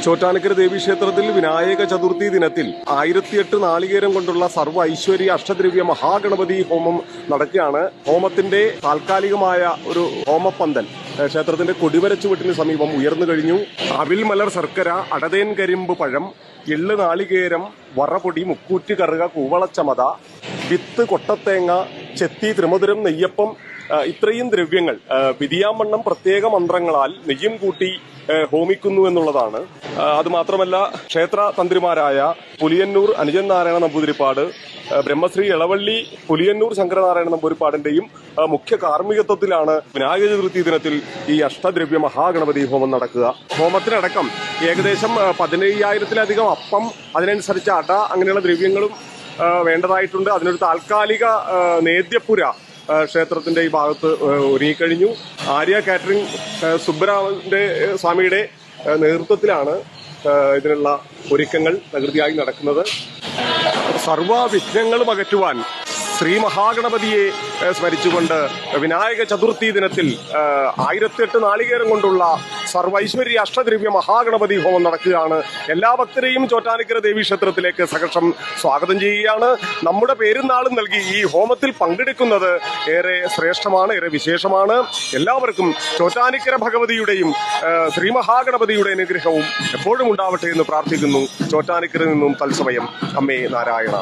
ചോറ്റാനിക്കര ദേവീക്ഷേത്രത്തിൽ വിനായക ചതുർത്ഥി ദിനത്തിൽ 1008 നാളികേരം കൊണ്ടുള്ള സർവ്വ ഐശ്വര്യ അഷ്ടദ്രവ്യ മഹാഗണപതി ഹോമം നടക്കുകയാണ്. ഹോമത്തിന്റെ താൽക്കാലികമായ ഒരു ഹോമപ്പന്തൽ ക്ഷേത്രത്തിന്റെ കൊടിവരച്ചുവെട്ടിന് സമീപം ഉയർന്നു കഴിഞ്ഞു. അവിൽ മലർ ശർക്കര, അടതേൻ കരിമ്പ് പഴം, എള്ള് നാളികേരം, വറപൊടി, മുക്കൂറ്റ് കറുക, കൂവളച്ചമത, വിത്ത്, കൊട്ടത്തേങ്ങ, ചെത്തി, ത്രിമധുരം, നെയ്യപ്പം, ഇത്രയും ദ്രവ്യങ്ങൾ വിധിയാമണ്ണം പ്രത്യേക മന്ത്രങ്ങളാൽ നെയ്യും കൂട്ടി ഹോമിക്കുന്നു എന്നുള്ളതാണ്. അതുമാത്രമല്ല, ക്ഷേത്ര തന്ത്രിമാരായ പുലിയന്നൂർ അനുജൻ നാരായണ നമ്പൂതിരിപ്പാട്, ബ്രഹ്മശ്രീ ഇളവള്ളി പുലിയന്നൂർ ശങ്കരനാരായണ നമ്പൂതിരിപ്പാടിന്റെയും മുഖ്യ കാർമ്മികത്വത്തിലാണ് വിനായക ചതുർത്ഥി ദിനത്തിൽ ഈ അഷ്ടദ്രവ്യ മഹാഗണപതി ഹോമം നടക്കുക. ഹോമത്തിനടക്കം ഏകദേശം 15,000-ലധികം അപ്പം, അതിനനുസരിച്ച് അട, അങ്ങനെയുള്ള ദ്രവ്യങ്ങളും വേണ്ടതായിട്ടുണ്ട്. അതിനൊരു താൽക്കാലിക നേദ്യപ്പുര ക്ഷേത്രത്തിന്റെ ഈ ഭാഗത്ത് ഒരുങ്ങിക്കഴിഞ്ഞു. ആര്യ കാറ്ററിംഗ് സുബ്ബരാമന്റെ സ്വാമിയുടെ നേതൃത്വത്തിലാണ് ഇതിനുള്ള ഒരുക്കങ്ങൾ തകൃതിയായി നടക്കുന്നത്. സർവ്വ വിഘ്നങ്ങളും അകറ്റുവാൻ ശ്രീ മഹാഗണപതിയെ സ്മരിച്ചുകൊണ്ട് വിനായക ചതുർത്ഥി ദിനത്തിൽ 1008 നാളികേരം കൊണ്ടുള്ള സർവൈശ്വര്യ അഷ്ടദ്രവ്യ മഹാഗണപതി ഹോമം നടക്കുകയാണ്. എല്ലാ ഭക്തരെയും ചോറ്റാനിക്കര ദേവീക്ഷേത്രത്തിലേക്ക് സഹർഷം സ്വാഗതം ചെയ്യുകയാണ്. നമ്മുടെ പേരും നാളും നൽകി ഈ ഹോമത്തിൽ പങ്കെടുക്കുന്നത് ഏറെ ശ്രേഷ്ഠമാണ്, ഏറെ വിശേഷമാണ്. എല്ലാവർക്കും ചോറ്റാനിക്കര ഭഗവതിയുടെയും ശ്രീ മഹാഗണപതിയുടെ അനുഗ്രഹവും എപ്പോഴും ഉണ്ടാവട്ടെ എന്ന് പ്രാർത്ഥിക്കുന്നു. ചോറ്റാനിക്കരയിൽ നിന്നും തത്സമയം അമ്മേ നാരായണ.